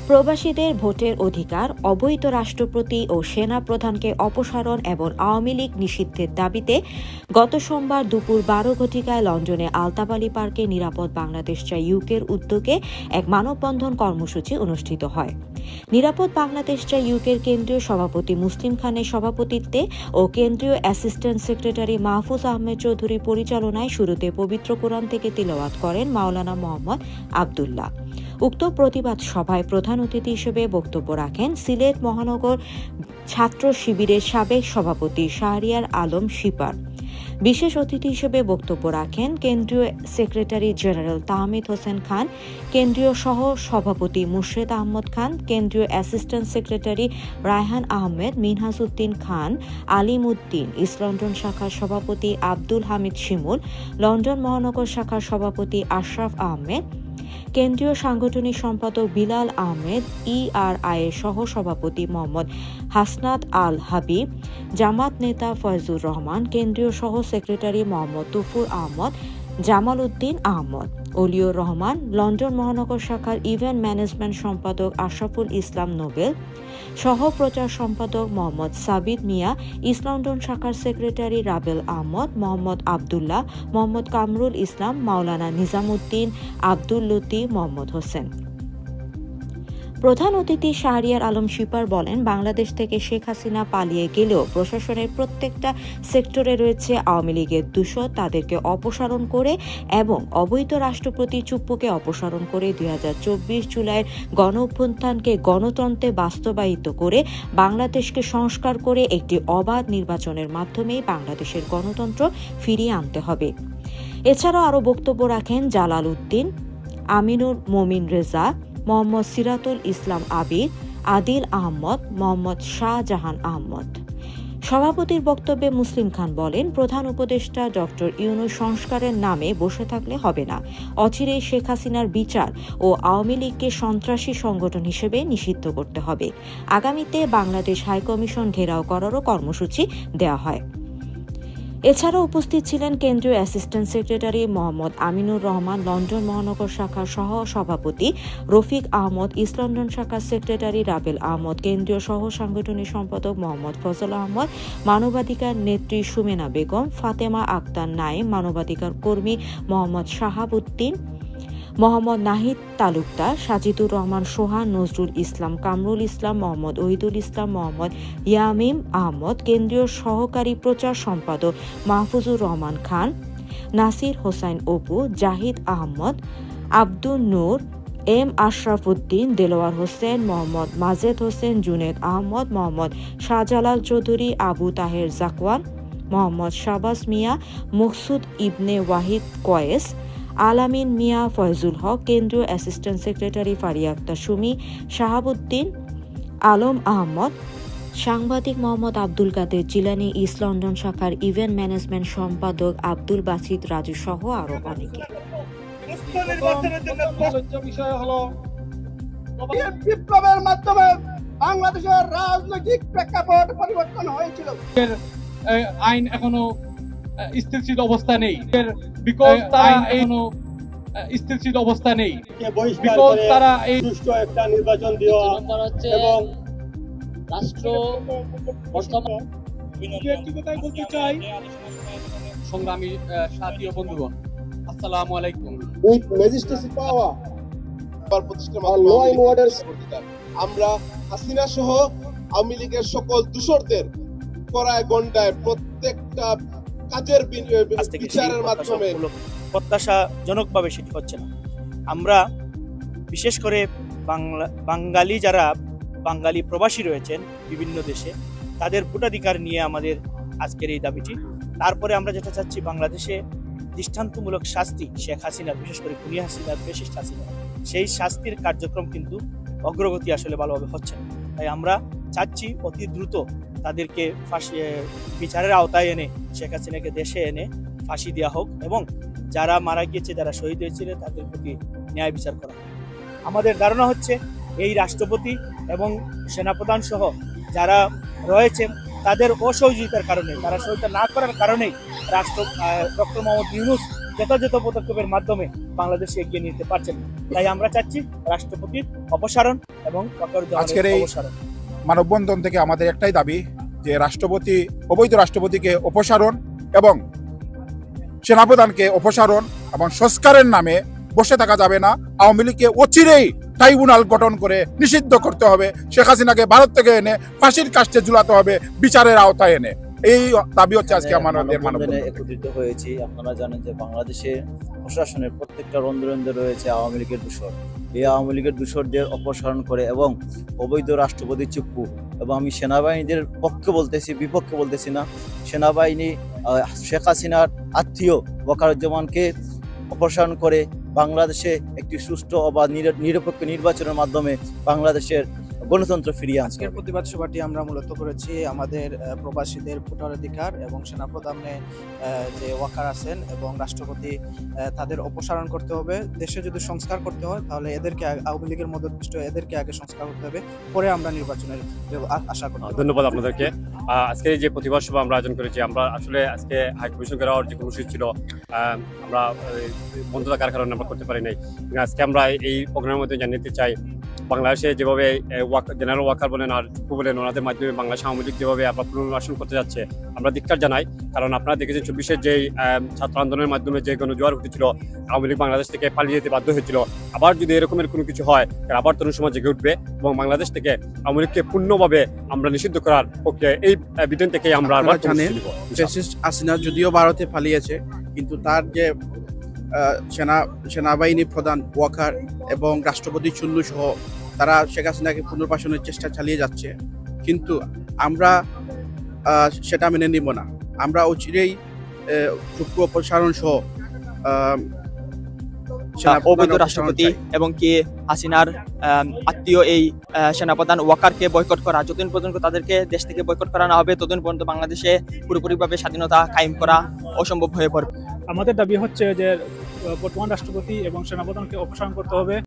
প্রবাসীদের ভোটের অধিকার, অবৈধ রাষ্ট্রপতি ও সেনা প্রধানকে অপসারণ এবং আওয়ামী লীগ নিষিদ্ধের দাবিতে গত সোমবার দুপুর 12 ঘটিকায় লন্ডনে আলতাবালি পার্কে নিরাপদ বাংলাদেশ চাই ইউকের উদ্যোগে এক মানববন্ধন কর্মসূচি অনুষ্ঠিত হয়। নিরাপদ বাংলাদেশ চাই ইউকের কেন্দ্রীয় সভাপতি মুসলিম খানের সভাপতিত্বে ও কেন্দ্রীয় অ্যাসিস্ট্যান্ট সেক্রেটারি মাহফুজ আহমেদ চৌধুরীর পরিচালনায় শুরুতে পবিত্র কোরআন থেকে তিলাওয়াত করেন মাওলানা মোহাম্মদ আবদুল্লাহ। উক্ত প্রতিবাদ সভায় প্রধান অতিথি হিসেবে বক্তব্য রাখেন সিলেট মহানগর ছাত্র শিবিরের সাবেক সভাপতি শাহরিয়ার আলম শিপার। বিশেষ অতিথি হিসেবে বক্তব্য রাখেন কেন্দ্রীয় সেক্রেটারি জেনারেল তাহমিদ হোসেন খান, কেন্দ্রীয় সহ সভাপতি মুর্শেদ আহমদ খান, কেন্দ্রীয় অ্যাসিস্ট্যান্ট সেক্রেটারি রায়হান আহমেদ, মিনহাজ উদ্দিন খান, আলিম উদ্দিন, ইস্ট লন্ডন শাখার সভাপতি আব্দুল হামিদ শিমুল, লন্ডন মহানগর শাখার সভাপতি আশরাফ আহমেদ, কেন্দ্রীয় সাংগঠনিক সম্পাদক বিলাল আহমেদ, ERI এর সহ সভাপতি মোহাম্মদ হাসনাত আল হাবিব, জামাত নেতা ফয়জুর রহমান, কেন্দ্রীয় সহ সেক্রেটারি মোহাম্মদ তুফুর আহমদ, জামাল উদ্দিন আহমদ, অলিউর রহমান, লন্ডন মহানগর শাখার ইভেন্ট ম্যানেজমেন্ট সম্পাদক আশরাফুল ইসলাম নোবেল, সহ প্রচার সম্পাদক মোহাম্মদ সাবিদ মিয়া, ইস্ট লন্ডন শাখার সেক্রেটারি রাবেল আহমদ, মোহাম্মদ আবদুল্লাহ, মোহাম্মদ কামরুল ইসলাম, মাওলানা নিজামুদ্দিন, আব্দুল লতিফ, মোহাম্মদ হোসেন। প্রধান অতিথি শাহরিয়ার আলম শিপার বলেন, বাংলাদেশ থেকে শেখ হাসিনা পালিয়ে গেলেও প্রশাসনের প্রত্যেকটা সেক্টরে রয়েছে আওয়ামী লীগের দূষণ, তাদেরকে অপসারণ করে এবং অবৈধ রাষ্ট্রপতি চুপ্পুকে অপসারণ করে 2024 জুলাইয়ের গণ অভ্যুত্থানকে গণতন্ত্রে বাস্তবায়িত করে বাংলাদেশকে সংস্কার করে একটি অবাধ নির্বাচনের মাধ্যমেই বাংলাদেশের গণতন্ত্র ফিরিয়ে আনতে হবে। এছাড়াও আরও বক্তব্য রাখেন জালাল উদ্দিন, আমিনুর মমিন রেজা, মোহাম্মদ সিরাতুল ইসলাম আবির, আদিল আহমদ, মোহাম্মদ শাহজাহান আহমদ। সভাপতির বক্তব্যে মুসলিম খান বলেন, প্রধান উপদেষ্টা ডক্টর ইউনূস সংস্কারের নামে বসে থাকলে হবে না। অচিরেই শেখ হাসিনার বিচার ও আওয়ামী লীগকে সন্ত্রাসী সংগঠন হিসেবে নিষিদ্ধ করতে হবে। আগামীতে বাংলাদেশ হাইকমিশন ঘেরাও করারও কর্মসূচি দেওয়া হয়। এছাড়াও উপস্থিত ছিলেন কেন্দ্রীয় assistant secretary Mohammad Aminur Rahman, London মহানগর শাখার সহ সভাপতি রফিক আহমদ, ইস্ট লন্ডন শাখার সেক্রেটারি রাবেল আহমদ, কেন্দ্রীয় সহ সাংগঠনিক সম্পাদক মোহাম্মদ ফজল আহমদ, মানবাধিকার নেত্রী সুমেনা বেগম, ফাতেমা আক্তার নাইম, মানবাধিকার কর্মী মোহাম্মদ শাহাবুদ্দিন, মোহাম্মদ নাহিদ তালুকদার, সাজিদুর রহমান সোহান, নজরুল ইসলাম, কামরুল ইসলাম, মোহাম্মদ ওহিদুল ইসলাম, মোহাম্মদ ইয়ামিম আহমদ, কেন্দ্রীয় সহকারী প্রচার সম্পাদক মাহফুজুর রহমান খান, নাসির হোসাইন অপু, জাহিদ আহমদ, আব্দুল নূর, এম আশরাফ উদ্দিন, দেলোয়ার হোসেন, মোহাম্মদ মাজেদ হোসেন, জুনেদ আহমদ, মোহাম্মদ শাহজালাল চৌধুরী, আবু তাহের জাকওয়ান, মোহাম্মদ শাহবাজ মিয়া, মকসুদ ইবনে ওয়াহিদ কয়েস, আলামিন মিয়া, ফয়জুল হক, কেন্দ্রীয় অ্যাসিস্ট্যান্ট সেক্রেটারি ফারিয়া আক্তার সুমি, শাহাবুদ্দিন আলম আহমদ, সাংবাদিক মোহাম্মদ আব্দুল কাদের জিলানী, ইস্ট লন্ডন শাখার ইভেন্ট ম্যানেজমেন্ট সম্পাদক আব্দুল বাসিত রাজু সহ আরো অনেকে। বিপ্লবের মাধ্যমে বাংলাদেশের রাজনৈতিক প্রেক্ষাপট পরিবর্তন হয়েছিল। আইন এখনো স্থিতিশীল অবস্থা নেই, স্থিতিশীল অবস্থা নেই। তারা এই সুষ্ঠু একটা নির্বাচন দেওয়া এবং রাষ্ট্র বলতে চাই, সংগ্রামী সাথী ও বন্ধুগণ, আসসালামু আলাইকুম। With magistracy power law and order, আমরা হাসিনা সহ আওয়ামী লীগের সকল দূষরদের কড়ায় গন্ডায় প্রত্যেকটা কাজের বিচারের মাধ্যমে প্রত্যাশাজনকভাবে সেটি হচ্ছে না। আমরা বিশেষ করে বাঙালি যারা বাঙালি প্রবাসী রয়েছেন বিভিন্ন দেশে, তাদের ভোটাধিকার নিয়ে আমাদের আজকের এই দাবিটি। তারপরে আমরা যেটা চাচ্ছি, বাংলাদেশে দৃষ্টান্তমূলক শাস্তি শেখ হাসিনার, বিশেষ করে খুনি হাসিনার, ফ্যাসিস্ট হাসিনা, সেই শাস্তির কার্যক্রম কিন্তু অগ্রগতি আসলে ভালোভাবে হচ্ছে না। তাই আমরা চাচ্ছি অতি দ্রুত তাদেরকে ফাঁসি, বিচারের আওতায় এনে শেখ হাসিনাকে দেশে এনে ফাঁসি দেওয়া হোক এবং যারা মারা গিয়েছে, যারা শহীদ হয়েছিল, তাদের প্রতি ন্যায় বিচার করা। আমাদের ধারণা হচ্ছে এই রাষ্ট্রপতি এবং সেনাপ্রধান সহ যারা রয়েছে তাদের অসহযোগিতার কারণে, তারা সহযোগিতা না করার কারণেই ডক্টর মোহাম্মদ ইউনূস যথাযথ পদক্ষেপের মাধ্যমে বাংলাদেশে এগিয়ে নিতে পারছেন না। তাই আমরা চাচ্ছি রাষ্ট্রপতির অপসারণ এবং আজকের এই অপসারণ। মানববন্ধন থেকে আমাদের একটাই দাবি যে অবৈধ রাষ্ট্রপতিকে অপসারণ এবং সেনাপ্রধানকে অপসারণ এবং সংস্কারের নামে বসে থাকা যাবে না। আওয়ামী লীগকে অচিরেই ট্রাইব্যুনাল গঠন করে নিষিদ্ধ করতে হবে। শেখ হাসিনাকে ভারত থেকে এনে ফাঁসির কাস্টে ঝুলাতে হবে, বিচারের আওতায় এনে। এই দাবি হচ্ছে আজকে আমাদের মানববন্ধনে একত্রিত হয়েছি। আপনারা জানেন যে বাংলাদেশে প্রশাসনের প্রত্যেকটা রন্ধ্রে রয়েছে আওয়ামী লীগের দূষর। এই আওয়ামী লীগের দূষরদের অপসারণ করে এবং অবৈধ রাষ্ট্রপতি চুপ্পু, এবং আমি সেনাবাহিনীদের পক্ষে বলতেছি, বিপক্ষে বলতেছি না, সেনাবাহিনী শেখ হাসিনার আত্মীয় ওয়াকারুজ্জামানকে অপসারণ করে বাংলাদেশে একটি সুষ্ঠু বা নিরপেক্ষ নির্বাচনের মাধ্যমে বাংলাদেশের গণতন্ত্র ফিরিয়ে আনছে। আজকের প্রতিবাদ সভাটি আমরা মূলত করেছি আমাদের প্রবাসীদের ভোটাধিকার এবং সেনাপ্রধানে যে ওয়াকার আছেন এবং রাষ্ট্রপতি তাদের অপসারণ করতে হবে। দেশে যদি সংস্কার করতে হয় তাহলে এদেরকে, আওয়ামী লীগের মদতপুষ্ট এদেরকে আগে সংস্কার করতে হবে, পরে আমরা নির্বাচনের আশা করি। ধন্যবাদ আপনাদেরকে। আজকে যে প্রতিবাদ সভা আমরা আয়োজন করেছি, আমরা আসলে আজকে হাইকমিশন করার যে কর্মসূচি ছিল আমরা বন্ধ থাকার কারণে আমরা করতে পারি নাই। আজকে আমরা এই প্রোগ্রামের মধ্যে জানাতে চাই, বাংলাদেশে যেভাবে জেনারেল ওয়াকার বলেন আর চুপ্পু বলেন, ওনাদের মাধ্যমে বাংলাদেশ আওয়ামী লীগ যেভাবে আবার পুনর্বাসন করতে যাচ্ছে, আমরা ধিক্কার জানাই। কারণ আপনারা দেখেছেন 24-এর যেই ছাত্র আন্দোলনের মাধ্যমে যে গণজোয়ার উঠেছিল, আওয়ামী লীগ বাংলাদেশ থেকে পালিয়ে যেতে বাধ্য হয়েছিল। আবার যদি এরকমের কোনো কিছু হয়, আবার তরুণ সমাজ জেগে উঠবে এবং বাংলাদেশ থেকে আওয়ামী লীগকে পূর্ণভাবে আমরা নিষিদ্ধ করার পক্ষে এই ব্রিটেন থেকে আমরা হাসিনা যদিও ভারতে পালিয়েছে, কিন্তু তার যে সেনাবাহিনী প্রধান ওয়াকার এবং রাষ্ট্রপতি চুল্লু সহ তারা শেখ হাসিনাকে পুনর্বাসনের চেষ্টা চালিয়ে যাচ্ছে। কিন্তু আমরা সেটা মেনে নিব না। আমরা অচিরেই চুপ্পু অপসারণ সহ অবৈধ রাষ্ট্রপতি এবং কি হাসিনার আত্মীয় এই সেনাপ্রধান ওয়াকারকে বয়কট করা, যতদিন পর্যন্ত তাদেরকে দেশ থেকে বয়কট করা না হবে ততদিন পর্যন্ত বাংলাদেশে পুরোপুরিভাবে স্বাধীনতা কায়েম করা অসম্ভব হয়ে পড়বে। আমাদের দাবি হচ্ছে যে বর্তমান রাষ্ট্রপতি এবং সেনাপ্রধানকে অপসারণ করতে হবে।